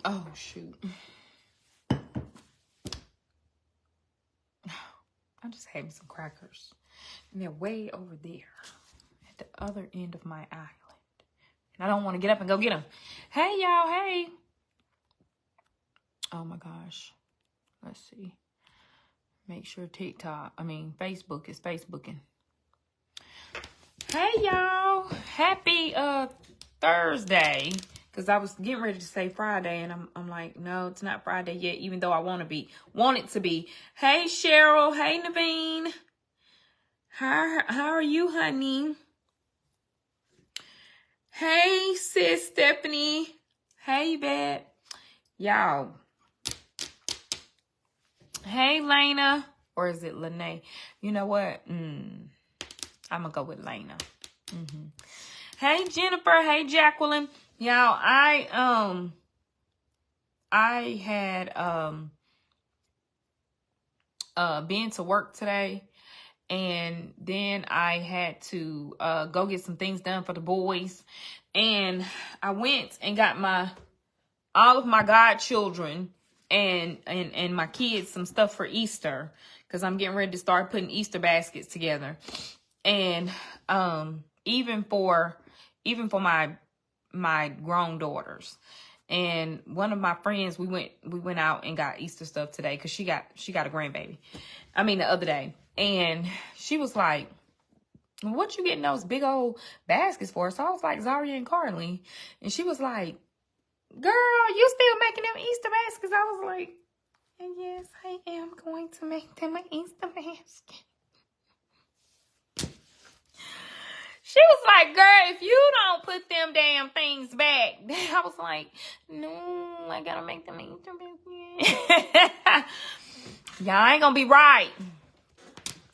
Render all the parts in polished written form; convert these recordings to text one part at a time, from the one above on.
Oh, shoot. I'm just having some crackers. And they're way over there at the other end of my island. And I don't want to get up and go get them. Hey, y'all. Hey. Oh, my gosh. Let's see. Make sure Facebook is Facebooking. Hey, y'all. Happy Thursday. Because I was getting ready to say Friday, and I'm like, no, it's not Friday yet, even though I want it to be. Hey, Cheryl. Hey, Naveen. How are you, honey? Hey, sis Stephanie. Hey, Yvette. Y'all. Hey, Lena. Or is it Lene? You know what? I'm going to go with Lena. Hey, Jennifer. Hey, Jacqueline. Y'all, I had been to work today, and then I had to go get some things done for the boys, and I went and got all of my godchildren and my kids some stuff for Easter, because I'm getting ready to start putting Easter baskets together, and even for my grown daughters. And one of my friends, we went out and got Easter stuff today, because she got a grandbaby. The other day. And she was like, what you getting those big old baskets for? So I was like, Zaria and Carly. And she was like, girl, you still making them Easter baskets? I was like, yes, I am going to make them an Easter basket. She was like, girl, if you don't put them damn things back. I was like, no, I gotta make them Easter baskets. Y'all ain't gonna be right.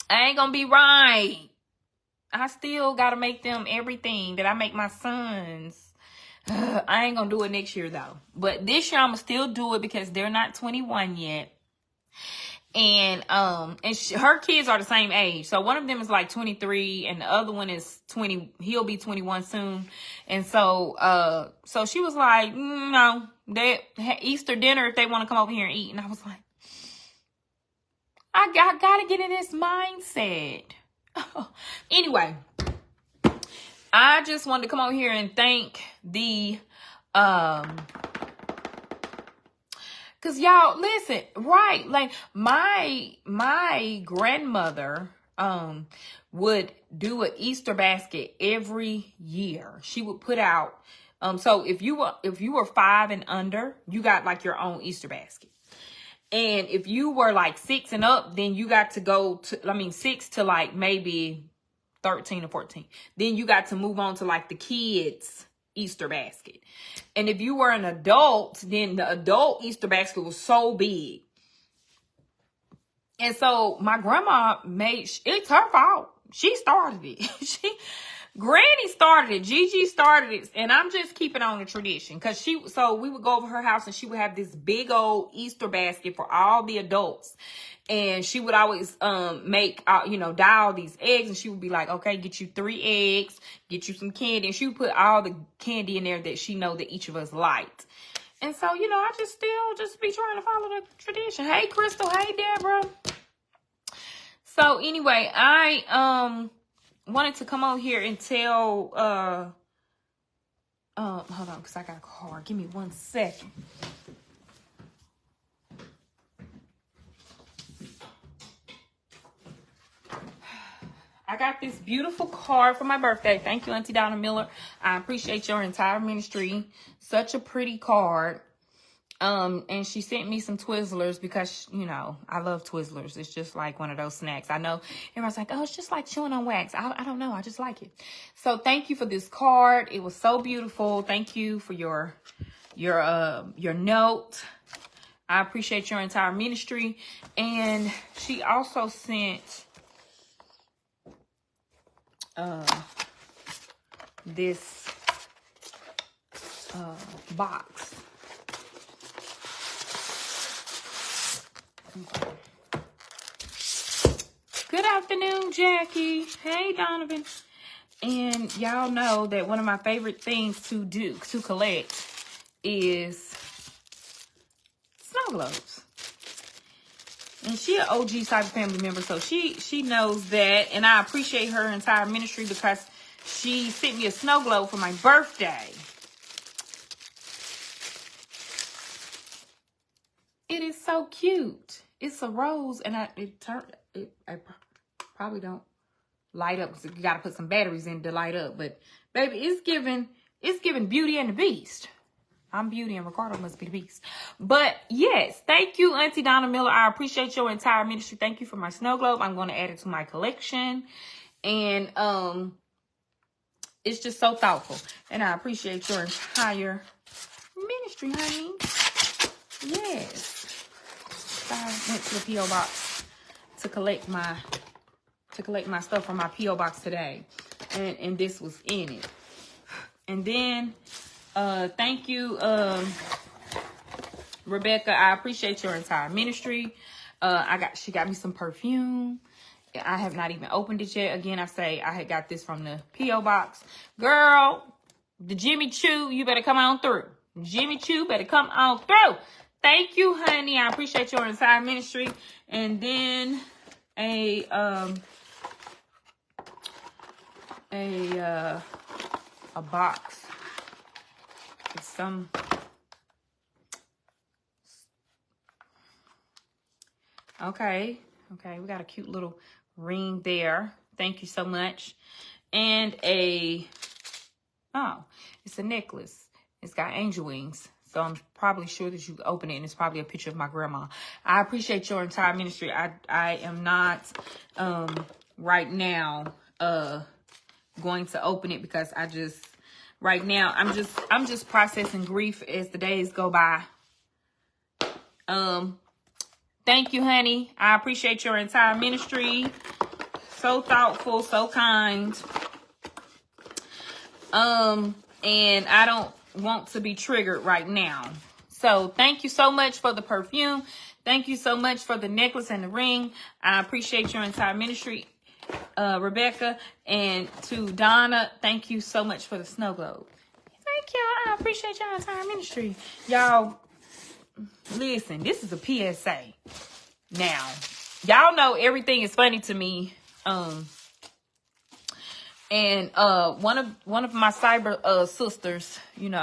I ain't gonna be right. I still gotta make them everything that I make my sons. I ain't gonna do it next year, though. But this year, I'm gonna still do it because they're not 21 yet. And her kids are the same age. So one of them is like 23 and the other one is 20. He'll be 21 soon. And so she was like, no, they Easter dinner if they want to come over here and eat. And I was like, I gotta get in this mindset. Anyway, I just wanted to come over here and thank the cause y'all listen, right? Like my grandmother would do an Easter basket every year. She would put out so if you were 5 and under, you got like your own Easter basket. And if you were like 6 and up, then you got to go to 6 to like maybe 13 or 14. Then you got to move on to like the kids' Easter basket. And if you were an adult, then the adult Easter basket was so big. And so my grandma it's her fault. She started it. Granny started it. Gigi started it. And I'm just keeping on the tradition. So we would go over her house and she would have this big old Easter basket for all the adults. And she would always make, dye all these eggs. And she would be like, okay, get you 3 eggs, get you some candy. And she would put all the candy in there that she know that each of us liked. And so, I just be trying to follow the tradition. Hey, Crystal. Hey, Deborah. So anyway, I wanted to come on here and tell, hold on, because I got a card. Give me 1 second. I got this beautiful card for my birthday. Thank you, Auntie Donna Miller. I appreciate your entire ministry. Such a pretty card. And she sent me some Twizzlers because, I love Twizzlers. It's just like one of those snacks. I know everyone's like, oh, it's just like chewing on wax. I don't know. I just like it. So thank you for this card. It was so beautiful. Thank you for your note. I appreciate your entire ministry. And she also sent this box. Good afternoon, Jackie. Hey, Donovan. And y'all know that one of my favorite things to collect is globes. And she an OG Cyber family member, so she knows that. And I appreciate her entire ministry because she sent me a snow globe for my birthday. It is so cute. It's a rose, and I probably don't light up because you got to put some batteries in to light up. But baby, it's giving Beauty and the Beast. I'm Beauty and Ricardo must be the Beast. But yes, thank you, Auntie Donna Miller. I appreciate your entire ministry. Thank you for my snow globe. I'm going to add it to my collection. And it's just so thoughtful. And I appreciate your entire ministry, honey. Yes. I went to the P.O. box to collect my stuff from my P.O. box today. And this was in it. And then thank you, Rebecca. I appreciate your entire ministry. She got me some perfume. I have not even opened it yet. Again, I say I had got this from the P.O. box. Girl, the Jimmy Choo, you better come on through. Jimmy Choo better come on through. Thank you, honey. I appreciate your entire ministry. And then a box. It's some okay, we got a cute little ring there. Thank you so much. And it's a necklace. It's got angel wings. So I'm probably sure that you open it, and it's probably a picture of my grandma. I appreciate your entire ministry. I am not right now going to open it because right now I'm just processing grief as the days go by. Thank you, honey. I appreciate your entire ministry. So thoughtful, so kind. And I don't want to be triggered right now. So thank you so much for the perfume. Thank you so much for the necklace and the ring. I appreciate your entire ministry, Rebecca. And to Donna, thank you so much for the snow globe. Thank you. I appreciate your entire ministry. Y'all, listen, this is a PSA. Now, y'all know everything is funny to me. And one of my cyber sisters, you know,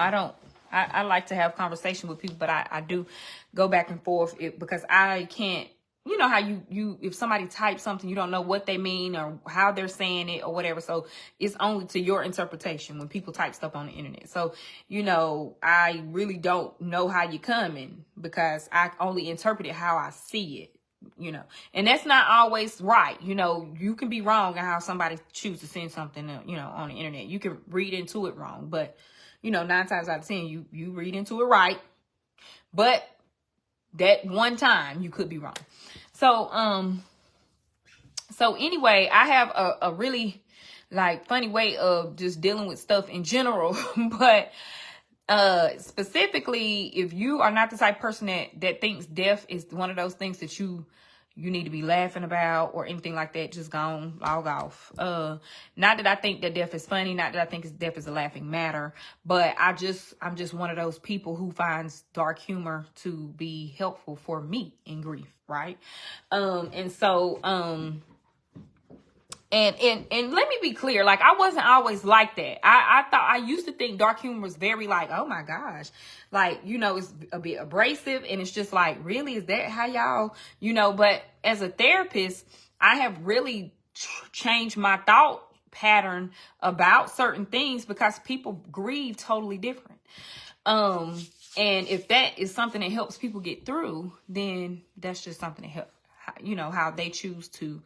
I like to have conversation with people, but I do go back and forth because I can't, you know how you if somebody types something, you don't know what they mean or how they're saying it or whatever. So it's only to your interpretation when people type stuff on the internet. So, you know, I really don't know how you're coming because I only interpret it how I see it. You know, and that's not always right. You know, you can be wrong in how somebody chooses to send something, you know, on the internet. You can read into it wrong, but, you know, 9 times out of 10, you read into it right. But that one time you could be wrong. So anyway, I have a really funny way of just dealing with stuff in general, but specifically, if you are not the type of person that thinks death is one of those things that you need to be laughing about or anything like that, just log off. Not that I think that death is funny, not that I think death is a laughing matter, but I'm just one of those people who finds dark humor to be helpful for me in grief, right? And let me be clear, I wasn't always like that. I used to think dark humor was very oh my gosh, it's a bit abrasive, and it's just really, is that how y'all, but as a therapist, I have really changed my thought pattern about certain things because people grieve totally different. And if that is something that helps people get through, then that's just something that helps, how they choose to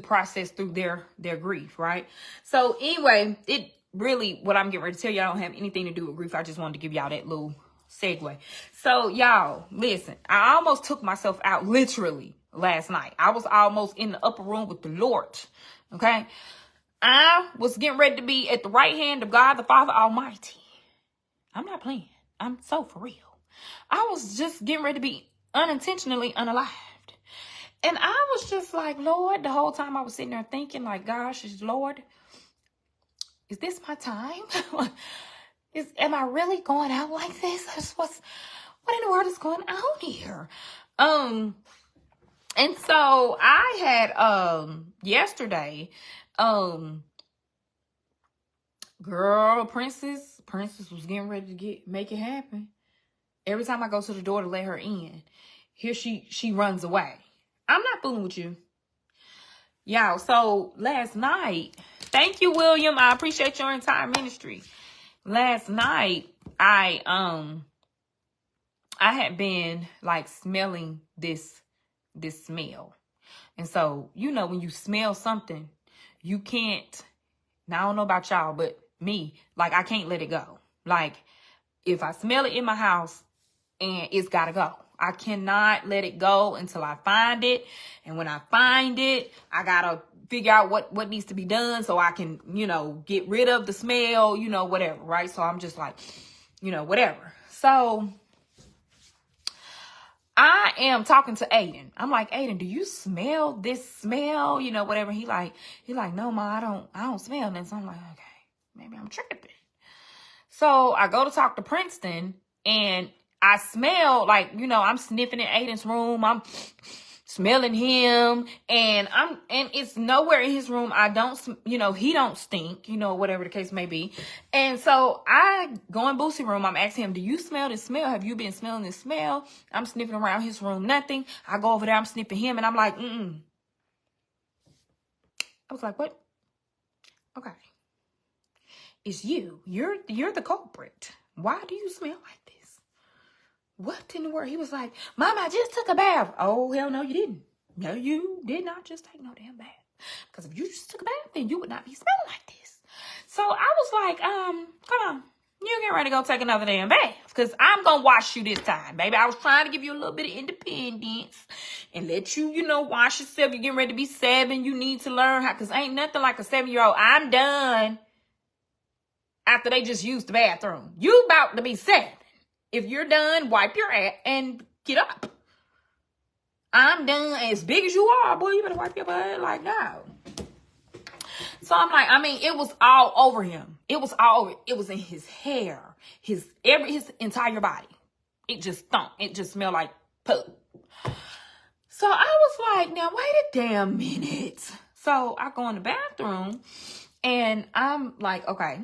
process through their grief, right? So anyway, it really, what I'm getting ready to tell y'all don't have anything to do with grief. I just wanted to give y'all that little segue. So y'all, listen, I almost took myself out literally last night. I was almost in the upper room with the Lord, okay? I was getting ready to be at the right hand of God, the Father Almighty. I'm not playing. I'm so for real. I was just getting ready to be unintentionally unalived. And I was just Lord, the whole time I was sitting there thinking gosh, Lord, is this my time? Am I really going out like this? what in the world is going on here? And so I had yesterday, girl, Princess was getting ready to make it happen. Every time I go to the door to let her in, here she runs away. I'm not fooling with you. Y'all, so last night, thank you, William. I appreciate your entire ministry. Last night, I had been like smelling this smell. And so, you know, when you smell something, you can't, now I don't know about y'all, but me, like I can't let it go. Like if I smell it in my house, and it's gotta go. I cannot let it go until I find it. And when I find it, I gotta figure out what needs to be done so I can, you know, get rid of the smell, you know, whatever, right? So I'm just like, you know, whatever. So I am talking to Aiden. I'm like, Aiden, do you smell this smell? You know, whatever. He like, no, Ma, I don't smell this. So I'm like, okay, maybe I'm tripping. So I go to talk to Princeton, and I smell like, you know, I'm sniffing in Aiden's room. I'm smelling him, and it's nowhere in his room. I don't, you know, he don't stink, you know, whatever the case may be. And so I go in Boosie's room. I'm asking him, do you smell this smell? Have you been smelling this smell? I'm sniffing around his room, nothing. I go over there, I'm sniffing him, and I'm like, I was like, what? Okay. It's you. You're the culprit. Why do you smell like this? What in the world? He was like, Mom, I just took a bath. Oh, hell no, you didn't. No, you did not just take no damn bath. Because if you just took a bath, then you would not be smelling like this. So I was like, come on. You get ready to go take another damn bath. Because I'm going to wash you this time, baby. I was trying to give you a little bit of independence and let you, you know, wash yourself. You're getting ready to be 7. You need to learn how. Because ain't nothing like a 7-year-old. I'm done. After they just used the bathroom. You about to be 7. If you're done, wipe your ass and get up. I'm done. As big as you are, boy, you better wipe your butt. Like, no. So I'm like, I mean, it was all over him. It was all over. It was in his hair, his entire body. It just stunk. It just smelled like poop. So I was like, now wait a damn minute. So I go in the bathroom, and I'm like, okay.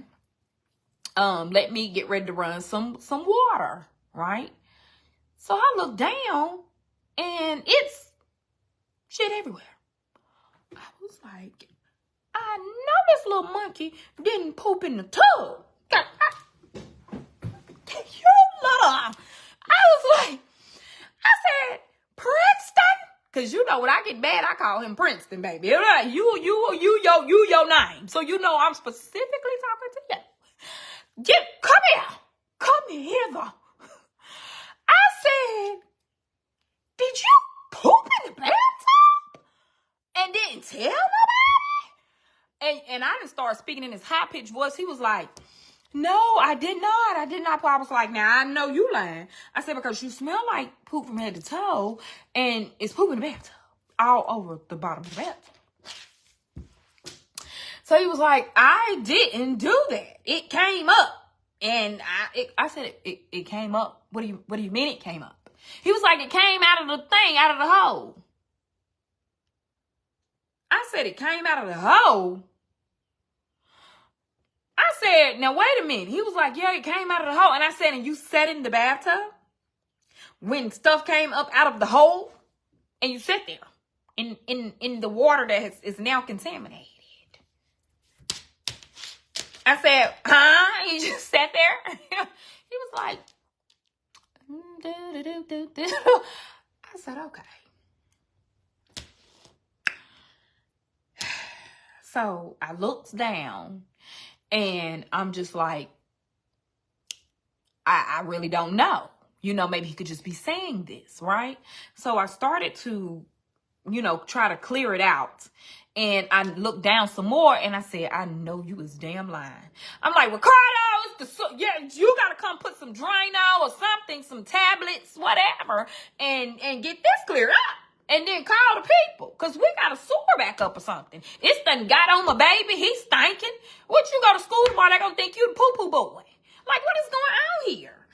Let me get ready to run some water, right? So I look down, and it's shit everywhere. I was like, I know this little monkey didn't poop in the tub. You little. I was like, I said, Princeton? Because you know when I get mad, I call him Princeton, baby. You your name. So you know I'm specifically talking to you. Come here. Come hither. I said, did you poop in the bathtub? And didn't tell nobody? And I didn't start speaking in his high-pitched voice. He was like, no, I did not. I did not. I was like, now I know you lying. I said, because you smell like poop from head to toe, and it's poop in the bathtub. All over the bottom of the bathtub. So he was like, I didn't do that. It came up. And I said, it came up. What do you mean it came up? He was like, it came out of the thing, out of the hole. I said, it came out of the hole? I said, now wait a minute. He was like, yeah, it came out of the hole. And I said, and you sat in the bathtub when stuff came up out of the hole? And you sat there in the water that is now contaminated. I said, huh? He just sat there. He was like, I said, okay. So I looked down, and I'm just like, I really don't know. You know, maybe he could just be saying this, right? So I started to, you know, try to clear it out. And I looked down some more, and I said, I know you was damn lying. I'm like, Ricardo, you got to come put some Drano or something, some tablets, whatever, and get this cleared up. And then call the people, because we got a sewer back up or something. It's done got on my baby. He's stinking. What, you go to school tomorrow, they're going to think you the poo-poo boy. Like, what is going on here?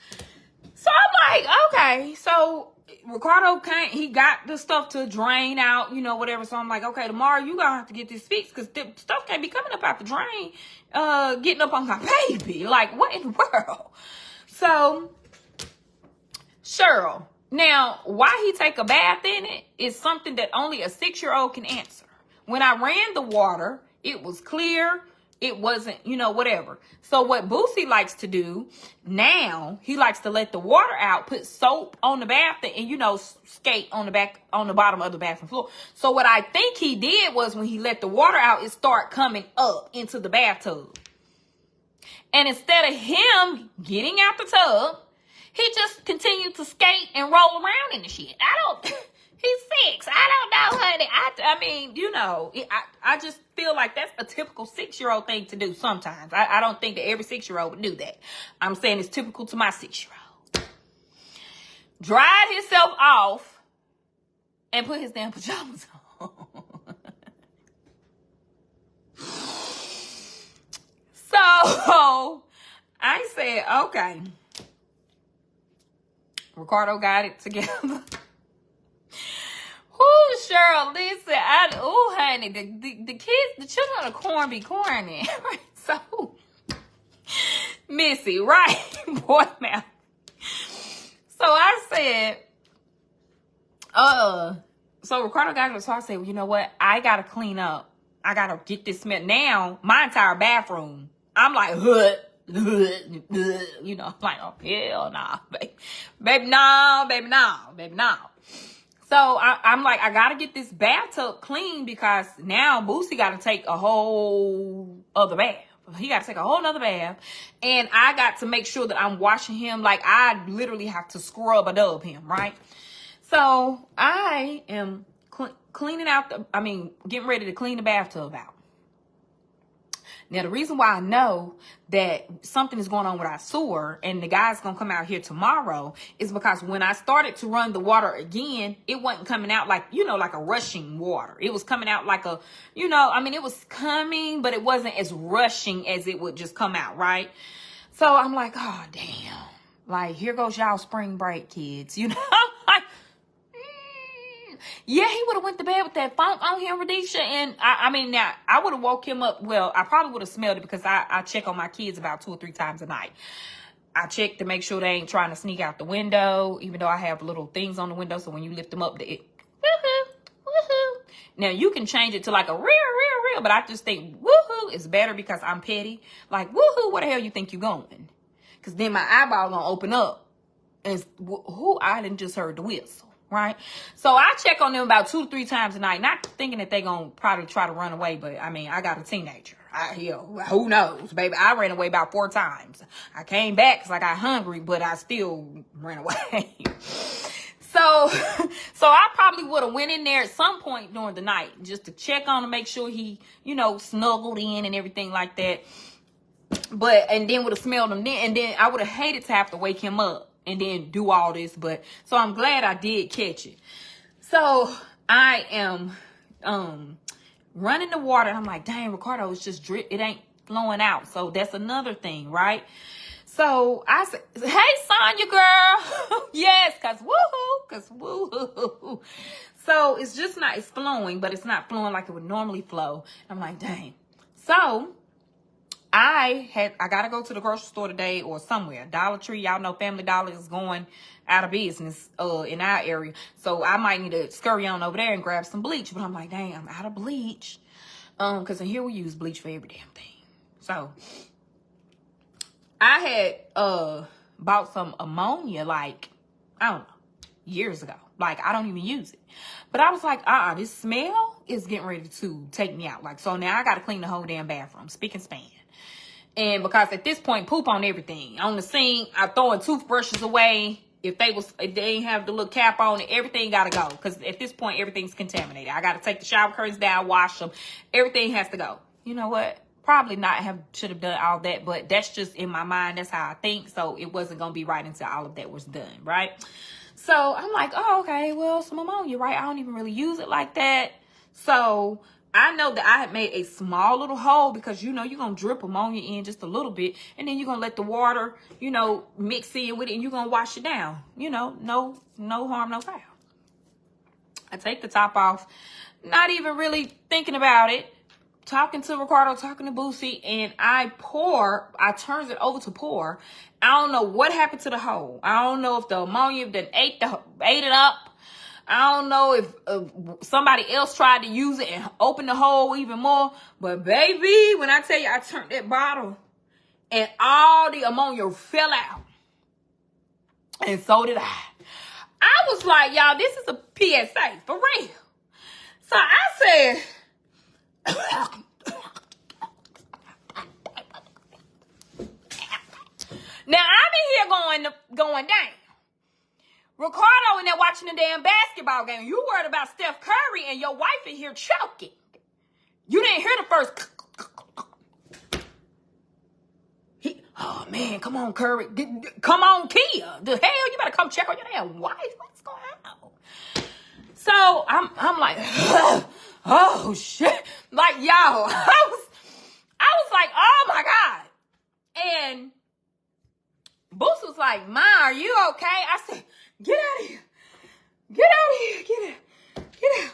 So I'm like, okay. So Ricardo he got the stuff to drain out, whatever. So I'm like, okay, tomorrow you gonna have to get this fixed because the stuff can't be coming up out the drain, getting up on my baby. Like, what in the world? So, Cheryl, now, why he take a bath in it is something that only a 6-year-old can answer. When I ran the water, it was clear. It wasn't, whatever. So what Boosie likes to do now, he likes to let the water out, put soap on the bathroom, and, skate on the bottom of the bathroom floor. So what I think he did was when he let the water out, it start coming up into the bathtub. And instead of him getting out the tub, he just continued to skate and roll around in the shit. He's 6. I don't know, honey. I mean, I just feel like that's a typical 6-year-old thing to do sometimes. I don't think that every 6-year-old would do that. I'm saying it's typical to my 6-year-old. Dried himself off and put his damn pajamas on. So, I said, okay. Ricardo got it together. Ooh, Cheryl, listen, honey, the kids, the children of corn be corny. Right? So, Missy, right? Boy, mouth. So I said, so Ricardo got it, so I said, well, you know what? I gotta clean up. I gotta get this smell. Now, my entire bathroom, I'm like, I'm like, oh, hell nah, baby. Baby, no. So I'm like, I gotta get this bathtub clean because now Boosie gotta take a whole other bath. He gotta take a whole nother bath. And I got to make sure that I'm washing him. Like, I literally have to scrub a dub him, right? So I am cleaning out getting ready to clean the bathtub out. Now, the reason why I know that something is going on with our sewer and the guy's going to come out here tomorrow is because when I started to run the water again, it wasn't coming out like, like a rushing water. It was coming out like it was coming, but it wasn't as rushing as it would just come out, right? So I'm like, oh, damn. Like, here goes y'all spring break, kids. Like, yeah, he would have went to bed with that funk on him, Radisha. And now I would have woke him up. Well, I probably would have smelled it because I check on my kids about 2 or 3 times a night. I check to make sure they ain't trying to sneak out the window, even though I have little things on the window. So when you lift them up, woohoo. Now you can change it to like a real, but I just think woohoo is better because I'm petty. Like, woohoo, where the hell you think you going? Because then my eyeball gonna open up and I done just heard the whistle. Right? So I check on them about 2 to 3 times a night, not thinking that they gonna probably try to run away, but I got a teenager. Who knows, baby? I ran away about 4 times. I came back because I got hungry, but I still ran away. So I probably would have went in there at some point during the night just to check on him, make sure he, snuggled in and everything like that. And then would have smelled him then, and then I would have hated to have to wake him up and then do all this, so I'm glad I did catch it. So I am running the water, and I'm like, dang, Ricardo, it's just drip, it ain't flowing out. So that's another thing, right? So I said, hey, Sonya, girl. Yes, cause woohoo. So it's just not, it's flowing, but it's not flowing like it would normally flow. I'm like, dang. So I gotta go to the grocery store today or somewhere. Dollar Tree, y'all know Family Dollar is going out of business in our area. So I might need to scurry on over there and grab some bleach. But I'm like, dang, I'm out of bleach. Because in here we use bleach for every damn thing. So I had bought some ammonia like, I don't know, years ago. Like, I don't even use it. But I was like, this smell is getting ready to take me out. Like, so now I gotta clean the whole damn bathroom, spick and span. And because at this point, poop on everything. On the sink, I'm throwing toothbrushes away. If they ain't have the little cap on it, everything got to go. Because at this point, everything's contaminated. I got to take the shower curtains down, wash them. Everything has to go. You know what? Probably should have done all that. But that's just in my mind. That's how I think. So it wasn't going to be right until all of that was done. Right? So I'm like, oh, okay. Well, some ammonia, right? I don't even really use it like that. So I know that I had made a small little hole because, you know, you're going to drip ammonia in just a little bit. And then you're going to let the water, you know, mix in with it. And you're going to wash it down. You know, no harm, no foul. I take the top off. Not even really thinking about it. Talking to Ricardo, talking to Boosie. And I turns it over to pour. I don't know what happened to the hole. I don't know if the ammonia then ate it up. I don't know if somebody else tried to use it and open the hole even more. But baby, when I tell you I turned that bottle and all the ammonia fell out. And so did I. I was like, y'all, this is a PSA, for real. So I said, now I'm in here going down. Ricardo in there watching the damn basketball game. You worried about Steph Curry and your wife in here choking. You didn't hear the first. Oh, man, come on, Curry. Come on, Kia. The hell, you better come check on your damn wife. What's going on? So I'm like, oh, shit. Like, y'all, I was like, oh, my God. And Boots was like, Ma, are you okay? I said, get out of here. Get out of here. Get out.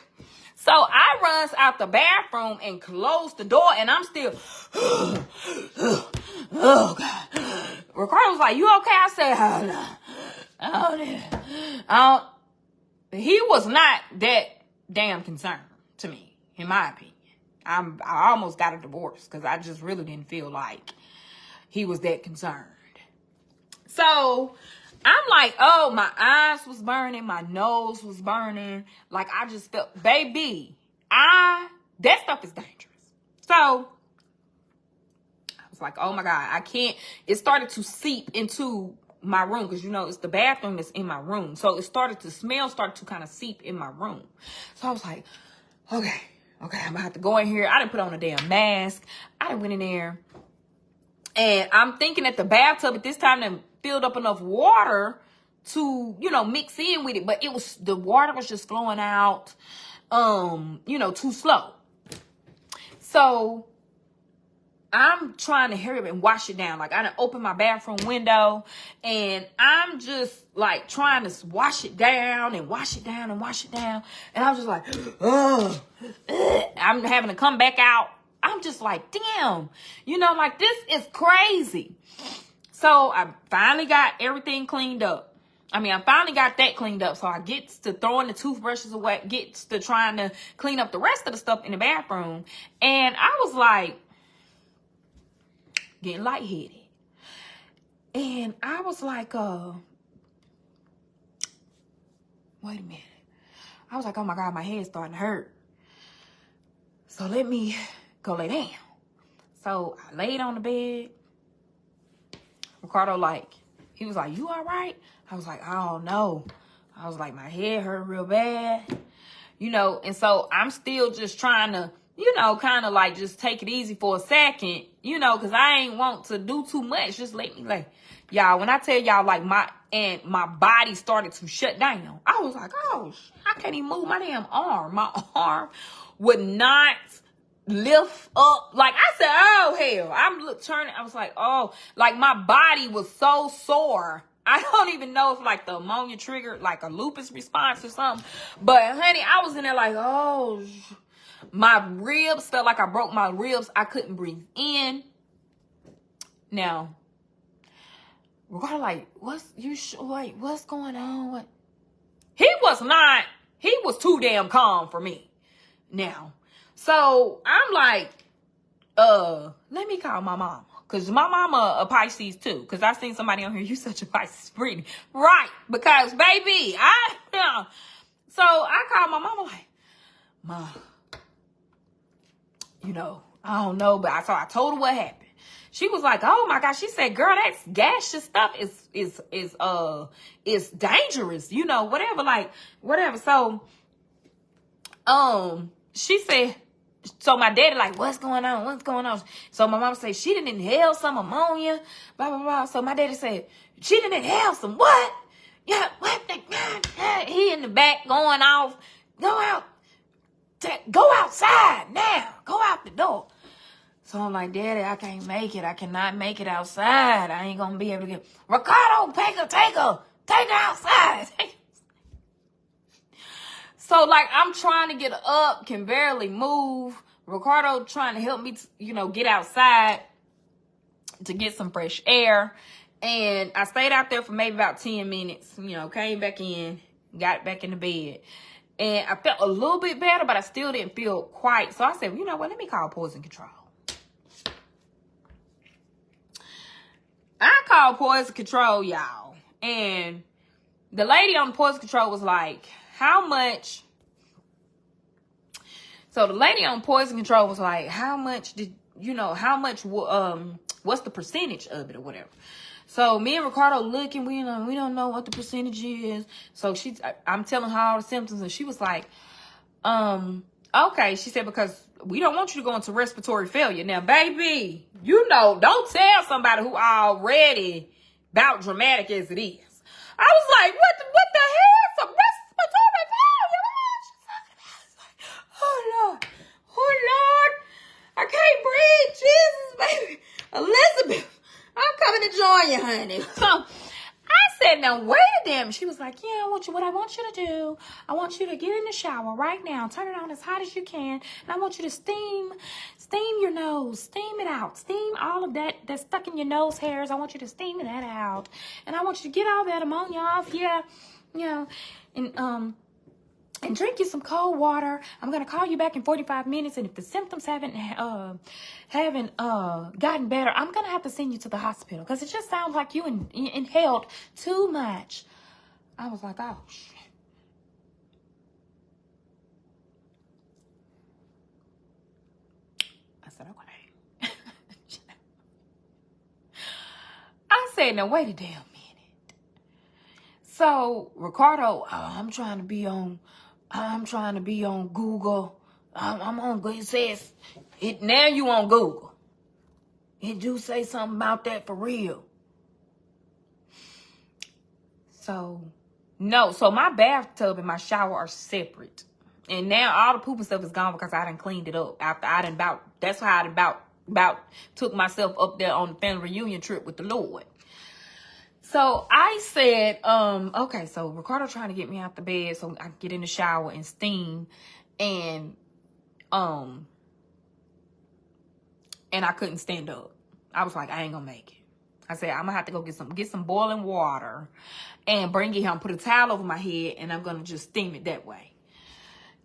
So I runs out the bathroom and close the door, and I'm still, oh, God. Ricardo was like, you okay? I said, oh, no. He was not that damn concerned to me, in my opinion. I almost got a divorce because I just really didn't feel like he was that concerned. So I'm like, oh, my eyes was burning. My nose was burning. Like, I just felt, baby, that stuff is dangerous. So I was like, oh, my God, I can't. It started to seep into my room because, you know, it's the bathroom that's in my room. So it started to kind of seep in my room. So I was like, okay, I'm going to have to go in here. I didn't put on a damn mask. I done went in there. And I'm thinking that the bathtub at this time done filled up enough water to, you know, mix in with it. But the water was just flowing out, you know, too slow. So I'm trying to hurry up and wash it down. Like, I done opened my bathroom window and I'm just like trying to wash it down and wash it down and wash it down. And I was just like, oh, I'm having to come back out. I'm just like, damn, you know, like, this is crazy. So I finally got everything cleaned up. I finally got that cleaned up. So I gets to throwing the toothbrushes away, gets to trying to clean up the rest of the stuff in the bathroom. And I was like, getting lightheaded. And I was like, wait a minute. I was like, oh my God, my head's starting to hurt. So let me go lay down. So I laid on the bed. Ricardo, he was like, you all right? I was like, I don't know. I was like, my head hurt real bad. You know, and so I'm still just trying to, you know, kind of like just take it easy for a second, you know, because I ain't want to do too much. Just let me lay. Y'all, when I tell y'all, like, my body started to shut down. I was like, oh, I can't even move my damn arm. My arm would not lift up. Like, I said, oh, hell. I'm turning. I was like, oh, like, my body was so sore. I don't even know if, like, the ammonia triggered, like, a lupus response or something. But, honey, I was in there like, oh, my ribs felt like I broke my ribs. I couldn't breathe in. Now, Ricardo, like, what's going on? What? He was too damn calm for me. Now, so I'm like, let me call my mama. Because my mama a Pisces too. Because I seen somebody on here, you such a Pisces, Brittany. Right. Because, baby, so I called my mama like, Ma, you know, I don't know. But I told her what happened. She was like, oh my gosh. She said, girl, that gaseous stuff is dangerous. You know, whatever. So, she said, so my daddy like, what's going on? So my mom said, she didn't inhale some ammonia, blah, blah, blah. So my daddy said, she didn't inhale some what? Yeah, what the, he in the back going off, go outside now. Go out the door. So I'm like, Daddy, I can't make it. I cannot make it outside. I ain't going to be able to get... Ricardo, take her outside. So, like, I'm trying to get up, can barely move. Ricardo trying to help me, get outside to get some fresh air. And I stayed out there for maybe about 10 minutes, came back in, got back in the bed. And I felt a little bit better, but I still didn't feel quite. So I said, you know what, let me call poison control. I called poison control, y'all. And the lady on poison control was like, how much? So the lady on poison control was like, how much did, what's the percentage of it or whatever? So me and Ricardo looking, we don't know what the percentage is. So I'm telling her all the symptoms, and she was like, okay. She said, because we don't want you to go into respiratory failure. Now, baby, don't tell somebody who already about dramatic as it is. I was like, what the hell? Some respiratory failure? What you talking about? Oh, Lord. I can't breathe. Jesus, baby. Elizabeth, I'm coming to join you, honey. So I said, now, wait a damn. She was like, yeah, what I want you to do, I want you to get in the shower right now. Turn it on as hot as you can. And I want you to steam your nose. Steam it out. Steam all of that's stuck in your nose hairs. I want you to steam that out. And I want you to get all that ammonia off. Yeah. And drink you some cold water. I'm going to call you back in 45 minutes. And if the symptoms haven't gotten better, I'm going to have to send you to the hospital. Because it just sounds like you inhaled too much. I was like, oh, shit. I said, okay. I said, now, wait a damn minute. So, Ricardo, I'm trying to be on Google. I'm on Google. It says, now you on Google. It do say something about that for real. So, no. So, my bathtub and my shower are separate. And now all the poop and stuff is gone because I done cleaned it up. After that's how I about took myself up there on the family reunion trip with the Lord. So I said, okay, so Ricardo trying to get me out the bed so I can get in the shower and steam. And I couldn't stand up. I was like, I ain't gonna make it. I said, I'm gonna have to go get some boiling water and bring it here and put a towel over my head, and I'm gonna just steam it that way.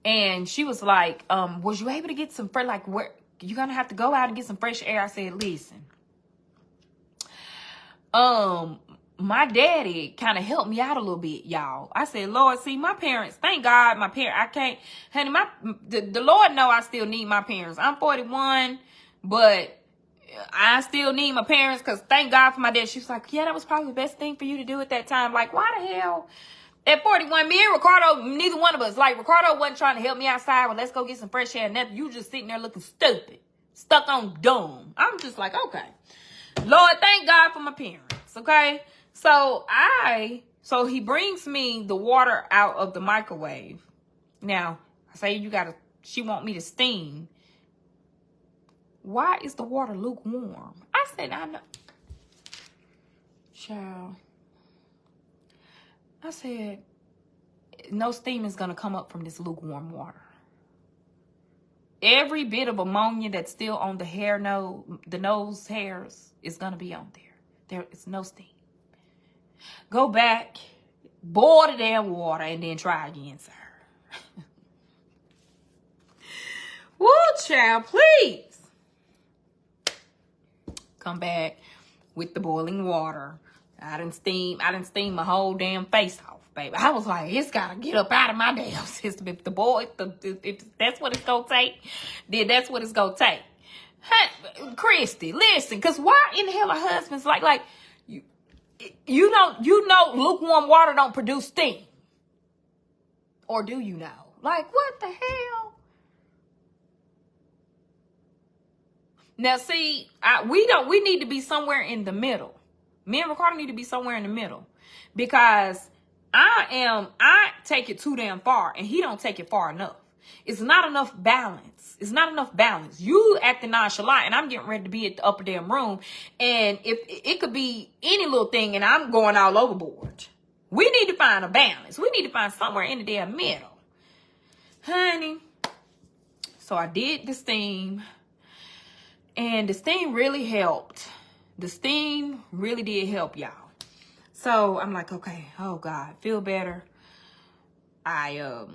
And she was like, was you able to get some fresh, like, where you're gonna have to go out and get some fresh air? I said, listen, my daddy kind of helped me out a little bit, y'all. I said, Lord, see, my parents, thank God, I can't, honey, the Lord know I still need my parents. I'm 41, but I still need my parents because thank God for my dad. She was like, yeah, that was probably the best thing for you to do at that time. Like, why the hell? At 41, me and Ricardo, neither one of us, like, Ricardo wasn't trying to help me outside. Well, let's go get some fresh air. And you just sitting there looking stupid, stuck on dumb. I'm just like, okay. Lord, thank God for my parents, okay? So he brings me the water out of the microwave. Now, I say she want me to steam. Why is the water lukewarm? I said, I know. Child. I said, no steam is going to come up from this lukewarm water. Every bit of ammonia that's still on the nose hairs is going to be on there. There is no steam. Go back, boil the damn water, and then try again, sir. Woo, child, please. Come back with the boiling water. I didn't steam my whole damn face off, baby. I was like, it's got to get up out of my damn system. If that's what it's going to take, then that's what it's going to take. Hey, Christy, listen, because why in the hell are husbands like, you know lukewarm water don't produce steam. Or do you know? Like, what the hell? Now, see, we need to be somewhere in the middle. Me and Ricardo need to be somewhere in the middle. Because I take it too damn far, and he don't take it far enough. It's not enough balance. It's not enough balance. You acting nonchalant, and I'm getting ready to be at the upper damn room. And if it could be any little thing, and I'm going all overboard. We need to find a balance. We need to find somewhere in the damn middle. Honey. So I did the steam. And the steam really helped. The steam really did help, y'all. So I'm like, okay, oh God, feel better. I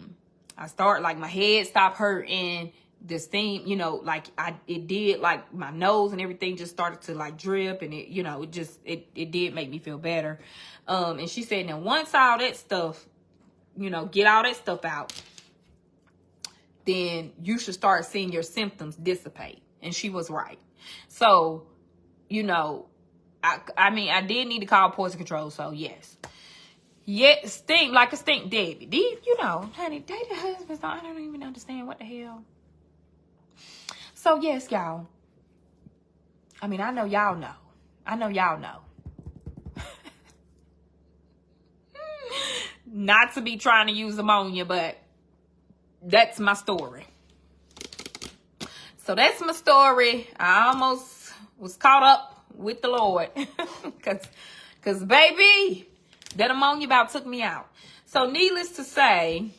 start, like, my head stopped hurting. The steam, you know, like it did, like my nose and everything just started to like drip, and it, you know, it did make me feel better. And she said, now once all that stuff, you know, get all that stuff out, then you should start seeing your symptoms dissipate. And she was right. So, you know, I mean, I did need to call poison control. So yes. Yeah, stink like a stink Debbie. You know, honey, dating husbands, I don't even understand what the hell. So yes, y'all. I mean, I know y'all know. I know y'all know. Not to be trying to use ammonia, but that's my story. So that's my story. I almost was caught up with the Lord. Cause baby, that ammonia about took me out. So needless to say,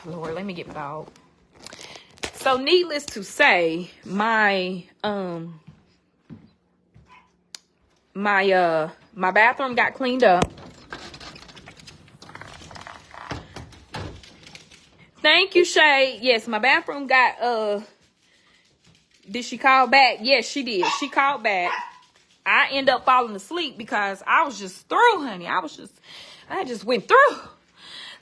Lord, let me get my dog. So needless to say, my bathroom got cleaned up. Thank you, Shay. Yes, my bathroom got did she call back? Yes, she did. She called back. I end up falling asleep because I was just through, honey. I just went through.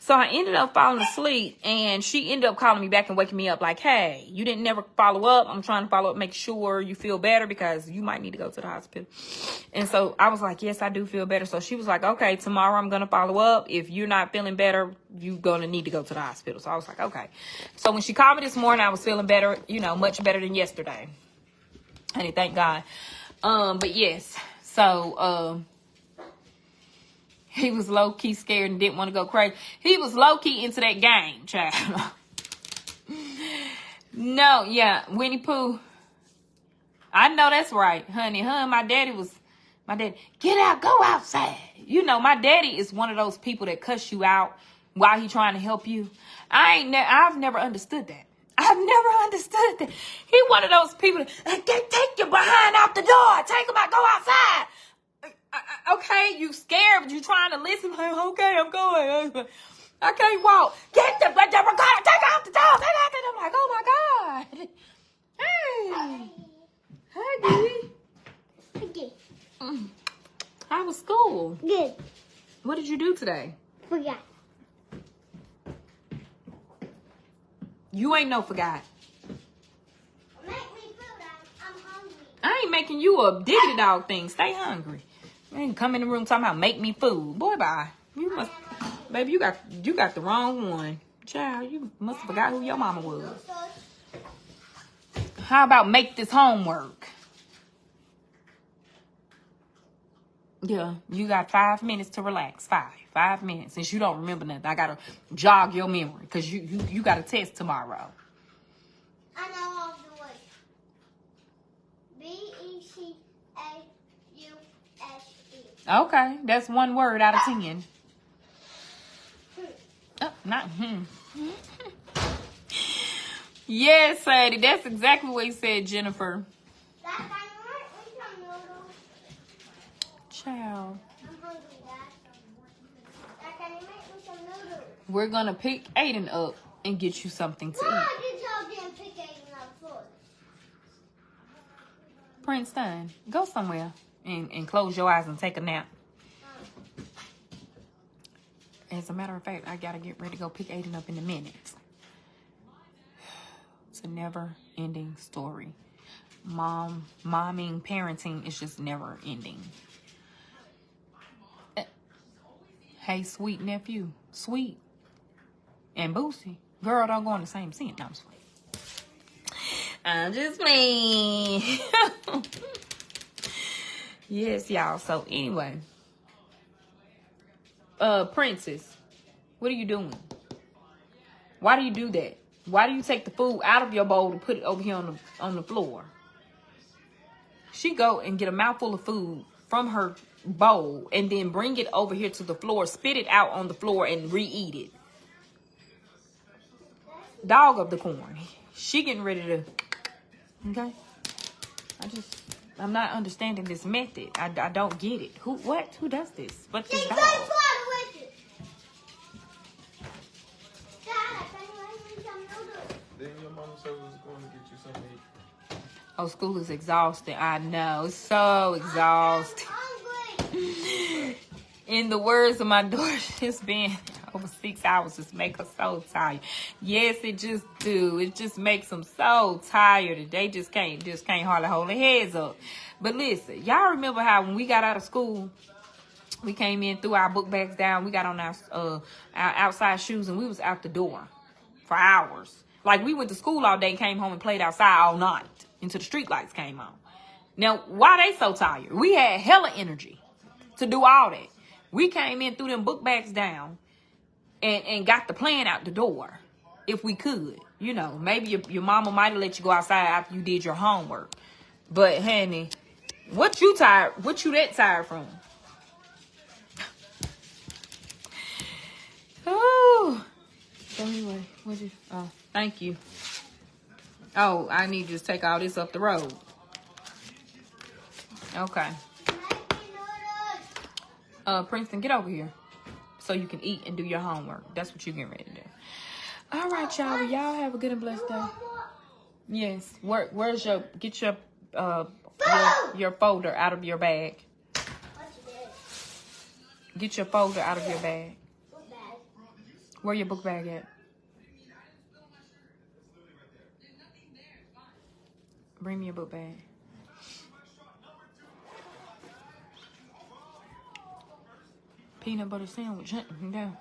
So I ended up falling asleep, and she ended up calling me back and waking me up like, hey, you didn't never follow up. I'm trying to follow up, make sure you feel better because you might need to go to the hospital. And so I was like, yes, I do feel better. So she was like, okay, tomorrow I'm going to follow up. If you're not feeling better, you're going to need to go to the hospital. So I was like, okay. So when she called me this morning, I was feeling better, you know, much better than yesterday. Honey, thank God. But yes, so, he was low-key scared and didn't want to go crazy. He was low-key into that game, child. No, yeah, Winnie Pooh. I know that's right, honey. My daddy, get out, go outside. You know, my daddy is one of those people that cuss you out while he trying to help you. I've never understood that. I've never understood that. He one of those people that, take your behind out the door. Take him out, go outside. Okay, you scared, but you trying to listen. Like, okay, I'm going. I can't walk. Get the recorder. Take out the door. Take out the door. I'm like, oh my God. Hey. Hey, Dee. How was school? Good. What did you do today? Forgot. You ain't no forgot. Make me food. I'm hungry. I ain't making you a diggity dog thing. Stay hungry. You ain't come in the room talking about make me food. Boy, bye. You must, baby, you got the wrong one. Child, you must have forgot who your mama was. How about make this homework? Yeah, you got 5 minutes to relax. 5 minutes. Since you don't remember nothing, I gotta jog your memory because you got a test tomorrow. I know all the words. BECAUSE. Okay, that's one word out of 10. Oh, not Yes, Sadie, that's exactly what he said, Jennifer. Dad, can you make me some noodles? Child. I'm hungry, Dad. Dad, can you make me some noodles? We're gonna pick Aiden up and get you something to eat. I just told them pick Aiden up first. Princeton, go somewhere and close your eyes and take a nap. As a matter of fact, I gotta get ready to go pick Aiden up in a minute. It's a never-ending story. Momming, parenting is just never ending. Hey, sweet nephew, sweet and Boosie, girl, don't go in the same scene. No, I'm sweet. I'm just playing. Yes, y'all. So anyway, Princess, what are you doing? Why do you do that? Why do you take the food out of your bowl and put it over here on the floor? She go and get a mouthful of food from her bowl and then bring it over here to the floor, spit it out on the floor, and re-eat it. Dog of the corn. She getting ready to... Okay? I'm not understanding this method. I don't get it. Who does this? But this dog. Then your mama said we was going to get you something to eat. Oh, school is exhausting. I know. It's so exhausting. In the words of my daughter, it's been over 6 hours. Just make her so tired. Yes, it just do. It just makes them so tired. They just can't hardly hold their heads up. But listen, y'all remember how when we got out of school, we came in, threw our book bags down. We got on our outside shoes, and we was out the door for hours. Like, we went to school all day and came home and played outside all night until the street lights came on. Now, why they so tired? We had hella energy to do all that. We came in, threw them book bags down, and got the plan out the door, if we could. You know, maybe your mama might have let you go outside after you did your homework. But, honey, what you that tired from? Oh. So anyway, thank you. Oh, I need to just take all this up the road. Okay. Princeton, get over here so you can eat and do your homework. That's what you're getting ready to do. All right, y'all. Well, y'all have a good and blessed day. Yes. Where's get your folder out of your bag. Get your folder out of your bag. Where your book bag at? Bring me your book bag. Peanut butter sandwich. No.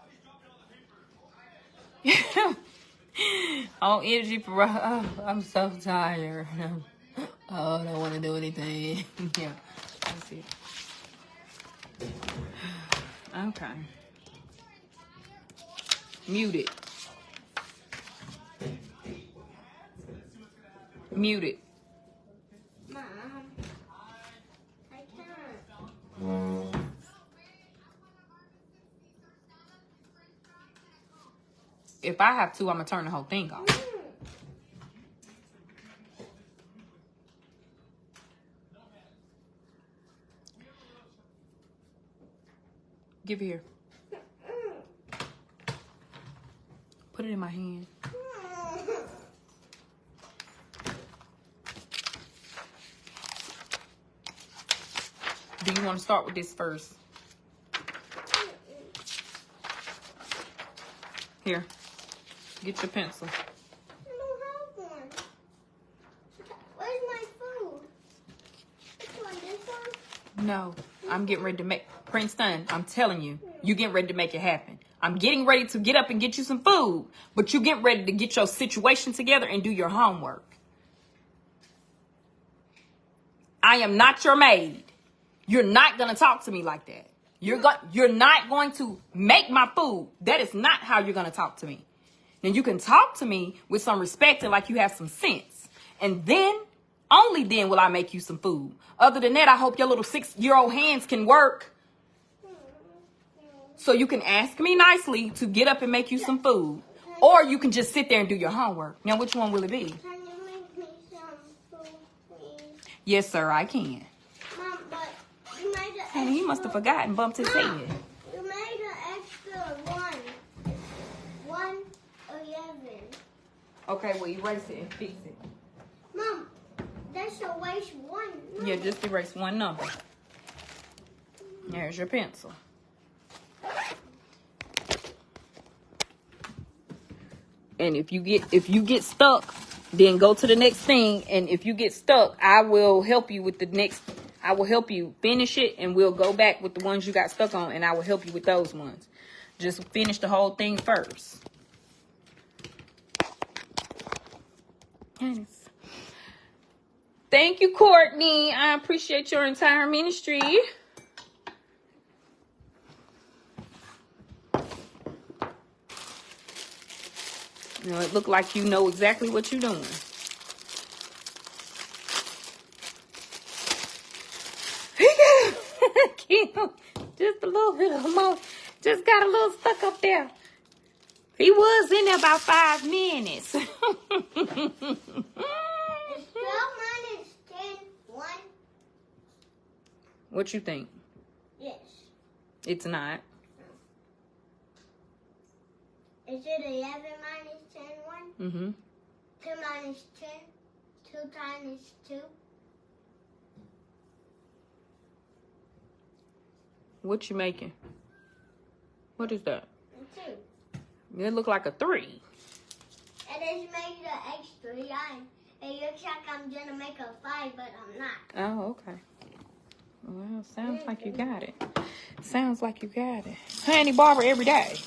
On energy for... Oh, I'm so tired. Oh, I don't want to do anything. Yeah. That's it. Okay. Mute it. Mute it. Mom, I can't. If I have to, I'm going to turn the whole thing off. Give it here. Put it in my hand. Do you want to start with this first? Here. Get your pencil. I don't have one. Where's my food? This one, this one? No. I'm getting ready to make... Princeton, I'm telling you. You getting ready to make it happen. I'm getting ready to get up and get you some food. But you get ready to get your situation together and do your homework. I am not your maid. You're not going to talk to me like that. You're not going to make my food. That is not how you're going to talk to me. Now, you can talk to me with some respect and like you have some sense. And then, only then will I make you some food. Other than that, I hope your little 6-year-old hands can work. So you can ask me nicely to get up and make you some food. Or you can just sit there and do your homework. Now, which one will it be? Can you make me some food, please? Yes, sir, I can. Mom, but you made an extra... And he must have forgotten, bumped his head. You made an extra 111. Okay, well, erase it and fix it. Mom, that's a waste one. Yeah, just erase one number. There's your pencil. And if you get stuck, then go to the next thing. And if you get stuck, I will help you with the next. I will help you finish it, and we'll go back with the ones you got stuck on, and I will help you with those ones. Just finish the whole thing first. Yes. Thank you, Courtney. I appreciate your entire ministry. You know, it look like you know exactly what you're doing. Just a little bit of more. Just got a little stuck up there. He was in there about 5 minutes. Is 12 minus 10 1? What you think? Yes. It's not. Is it 11 minus 10 1? Mm-hmm. 2 minus 10? 2 times 2? What you making? What is that? 2. It look like a 3. It is making an extra 9. It looks like I'm gonna make a 5, but I'm not. Oh, okay. Well, sounds like you got it. Sounds like you got it. Honey, Barbara, every day.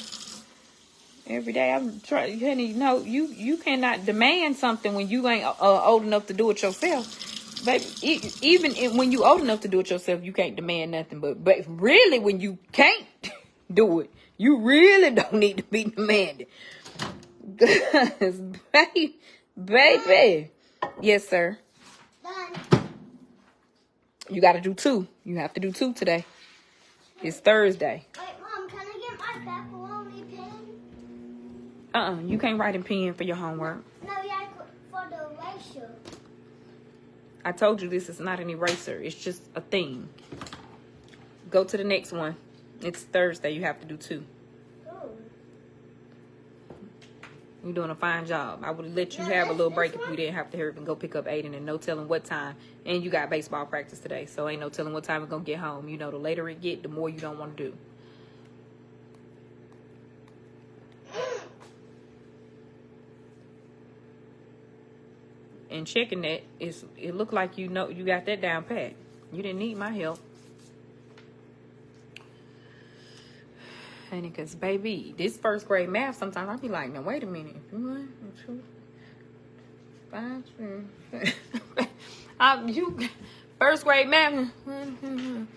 Every day I'm trying, honey. No, you cannot demand something when you ain't old enough to do it yourself. Baby, when you old enough to do it yourself, you can't demand nothing. But really, when you can't do it, you really don't need to be demanding. Cause baby, yes, sir. Done. You got to do 2. You have to do 2 today. It's Thursday. Wait, Mom, can I get my pepperoni pen? You can't write in pen for your homework. No, yeah, for the eraser. I told you this is not an eraser. It's just a thing. Go to the next one. It's Thursday. You have to do 2. You're doing a fine job. I would let you have a little break if you didn't have to hurry up and go pick up Aiden, and no telling what time. And you got baseball practice today, so ain't no telling what time we're going to get home. You know, the later it get, the more you don't want to do. And checking that, it looked like you know you got that down pat. You didn't need my help. Honey, because, baby, this first grade math, sometimes I'll be like, now, wait a minute. 1, 2, 5, 6. First grade math. And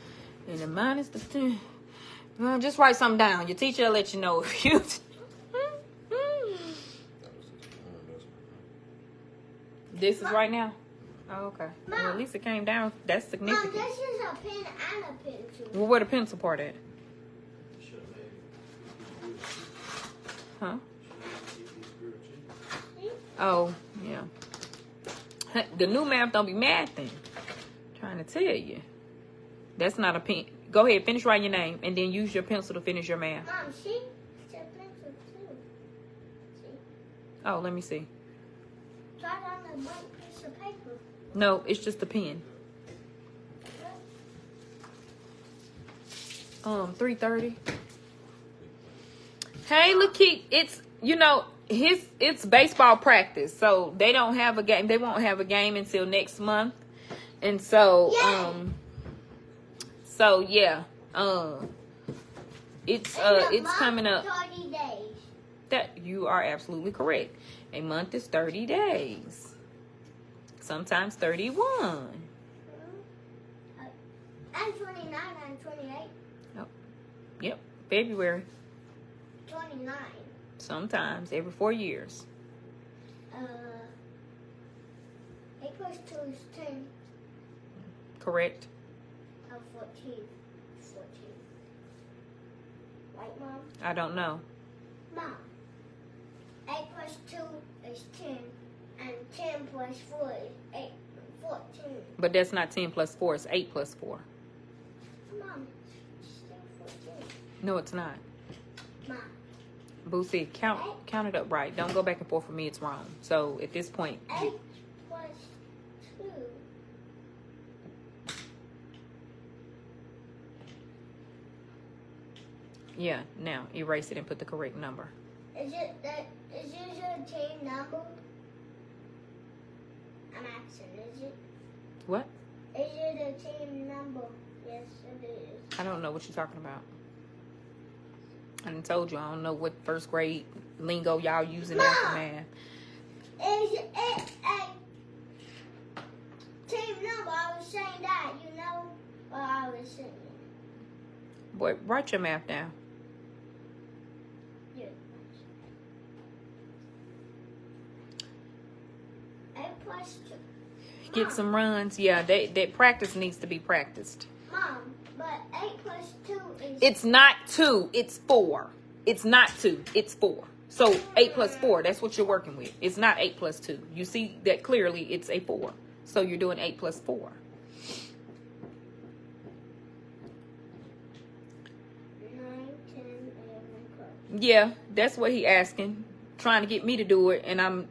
the minus the 10. Well, just write something down. Your teacher will let you know if you... This is right now? Oh, okay. Mom. Well, at least it came down. That's significant. Mom, this is a pen and a pencil. Well, where the pencil part at? Huh? Oh, yeah. The new math don't be mad thing. Trying to tell you. That's not a pen. Go ahead, finish writing your name, and then use your pencil to finish your math. Mom, see? It's a pencil too. See? Oh, let me see. Try it on the blank piece of paper. No, it's just a pen. 3:30. Hey, Lakeith, it's it's baseball practice, so they don't have a game. They won't have a game until next month, and so it's coming up. 30 days. That you are absolutely correct. A month is 30 days. Sometimes 31. I'm 29. I'm 28. Oh, yep, February. 29. Sometimes every 4 years. 8 plus 2 is 10. Correct. 14. 14. Right, Mom? I don't know. Mom. 8 plus 2 is 10. And 10 plus 4 is 14. But that's not 10 plus 4. It's 8 plus 4. Mom, it's still 14. No, it's not. Mom. Boosie, count it up right. Don't go back and forth for me. It's wrong. So at this point, 8 plus 2. yeah. Now erase it and put the correct number. Is yours a team number? I'm asking, is it? What? Is it a team number? Yes, it is. I don't know what you're talking about. I done told you I don't know what first grade lingo y'all using there for math. Is it a team number? I was saying that, you know, while I was saying it. Boy, write your math down. Yeah. plus 2. Get some runs. Yeah, that practice needs to be practiced. Mom, but 8 plus 2 is... It's not 2. It's 4. It's not 2. It's 4. So 8 plus 4, that's what you're working with. It's not 8 plus 2. You see that clearly it's a 4. So you're doing 8 plus 4. 9, 10, 11, 12. Yeah, that's what he asking. Trying to get me to do it, and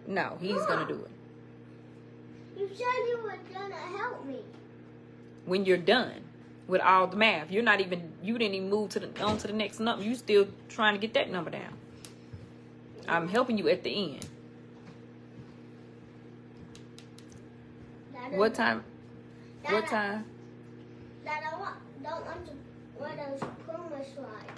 no, he's gonna do it. You said you were gonna help me. When you're done with all the math, you didn't even move on to the next number. You still trying to get that number down. I'm helping you at the end. What time? What time? Dad, I don't want to wear those Puma slides.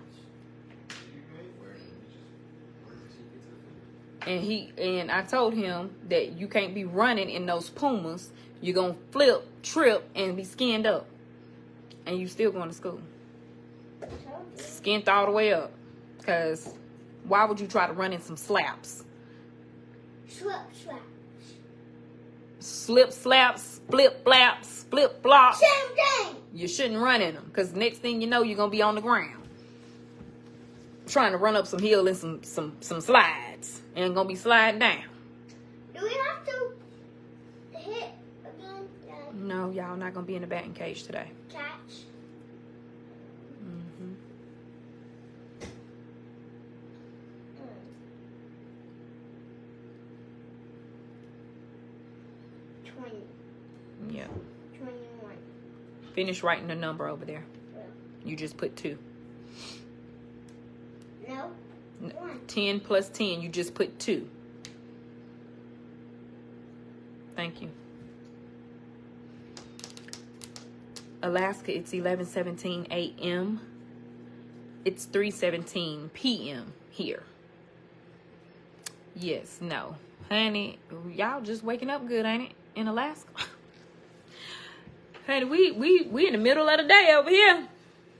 And I told him that you can't be running in those Pumas. You're gonna flip, trip, and be skinned up. And you still going to school. Skinned all the way up. Because why would you try to run in some slaps? Slip slaps, flip flaps, flip flops. Same thing. You shouldn't run in them. Because next thing you know, you're going to be on the ground. Trying to run up some hill and some slides. And going to be sliding down. Do we have to hit again? No, y'all not going to be in the batting cage today. Catch. Mm-hmm. 20. Yeah. 21. Finish writing the number over there. Yeah. You just put 2. No. 1. 10 plus 10, you just put 2. Thank you. Alaska, it's 11:17 a.m. It's 3:17 p.m. here. Yes, no. Honey, y'all just waking up good, ain't it? In Alaska. Honey, we in the middle of the day over here.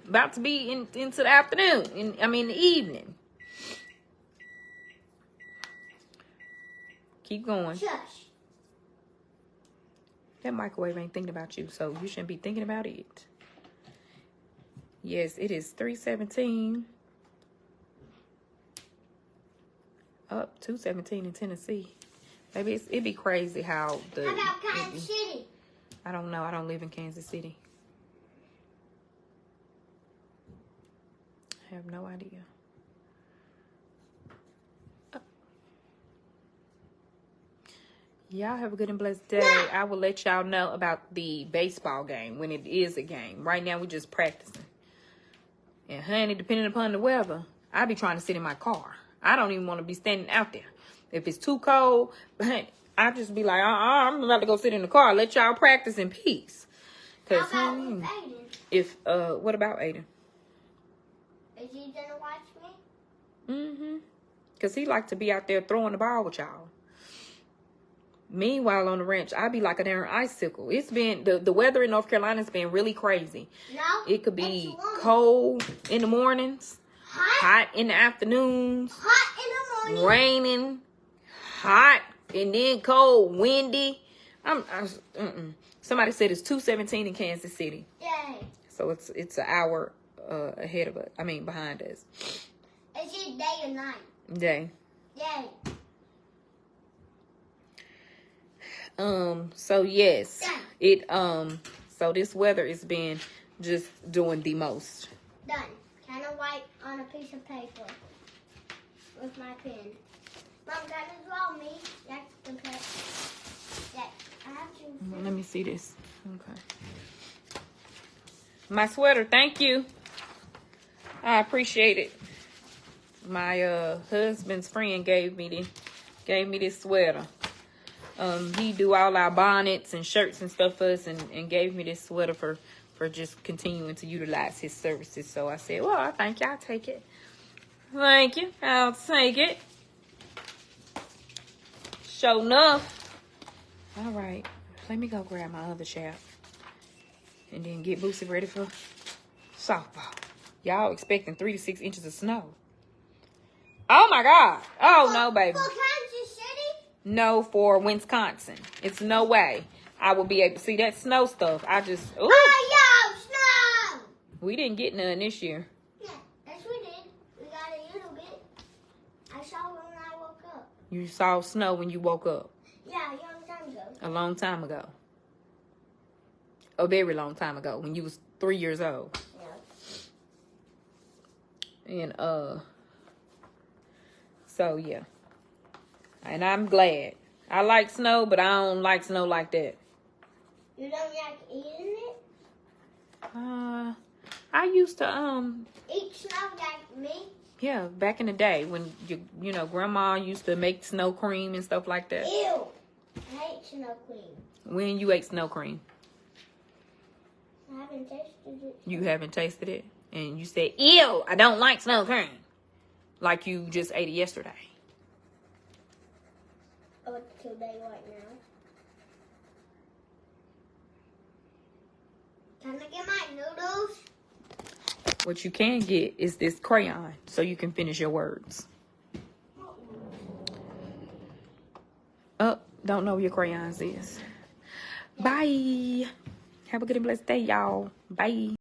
About to be into the afternoon. The evening. Keep going. Shush. That microwave ain't thinking about you, so you shouldn't be thinking about it. Yes, it is 3:17. Up 2:17 in Tennessee. Maybe it'd be crazy how the. How about Kansas City? I don't know. I don't live in Kansas City. I have no idea. Y'all have a good and blessed day. I will let y'all know about the baseball game when it is a game. Right now, we're just practicing. And honey, depending upon the weather, I be trying to sit in my car. I don't even want to be standing out there. If it's too cold, I just be like, I'm about to go sit in the car. Let y'all practice in peace. Cause How about with Aiden? What about Aiden? Is he gonna watch me? Mm-hmm. Cause he like to be out there throwing the ball with y'all. Meanwhile, on the ranch, I be like a darn icicle. It's been, the weather in North Carolina has been really crazy. No. It could be cold in the mornings, hot in the afternoons, Hot in the morning. raining, hot, and then cold, windy. Somebody said it's 2:17 in Kansas City. Day. So it's an hour ahead of us. Behind us. Is it day or night? Day. Day. So yes, so this weather has been just doing the most. Done. Can I write on a piece of paper with my pen? Mom, can you draw me? That's the pen. Yes, I have to. Let me see this. Okay. My sweater, thank you. I appreciate it. My husband's friend gave me this sweater. He do all our bonnets and shirts and stuff for us, and gave me this sweater for just continuing to utilize his services. So I said, well, I think I'll take it. Thank you. I'll take it. Sure enough. All right. Let me go grab my other shaft. And then get Boosie ready for softball. Y'all expecting 3 to 6 inches of snow. Oh, my God. Oh, no, baby. For Kansas City? no for Wisconsin. It's no way I will be able to see that snow stuff. I just, ooh. Oh, yo, snow! We didn't get none this year. Yeah, yes we did. We got a little bit. I saw it when I woke up. You saw snow when you woke up. Yeah, a long time ago. A long time ago. A very long time ago, when you was 3 years old. Yeah. And so yeah. And I'm glad. I like snow, but I don't like snow like that. You don't like eating it? I used to Eat snow like me? yeah, back in the day when you know, grandma used to make snow cream and stuff like that. Ew. I hate snow cream. When you ate snow cream? I haven't tasted it. You haven't tasted it? And you said, ew, I don't like snow cream. Like you just ate it yesterday. Oh, it's today right now. Can I get my noodles? What you can get is this crayon so you can finish your words. Oh, don't know where your crayons is. Bye. Have a good and blessed day, y'all. Bye.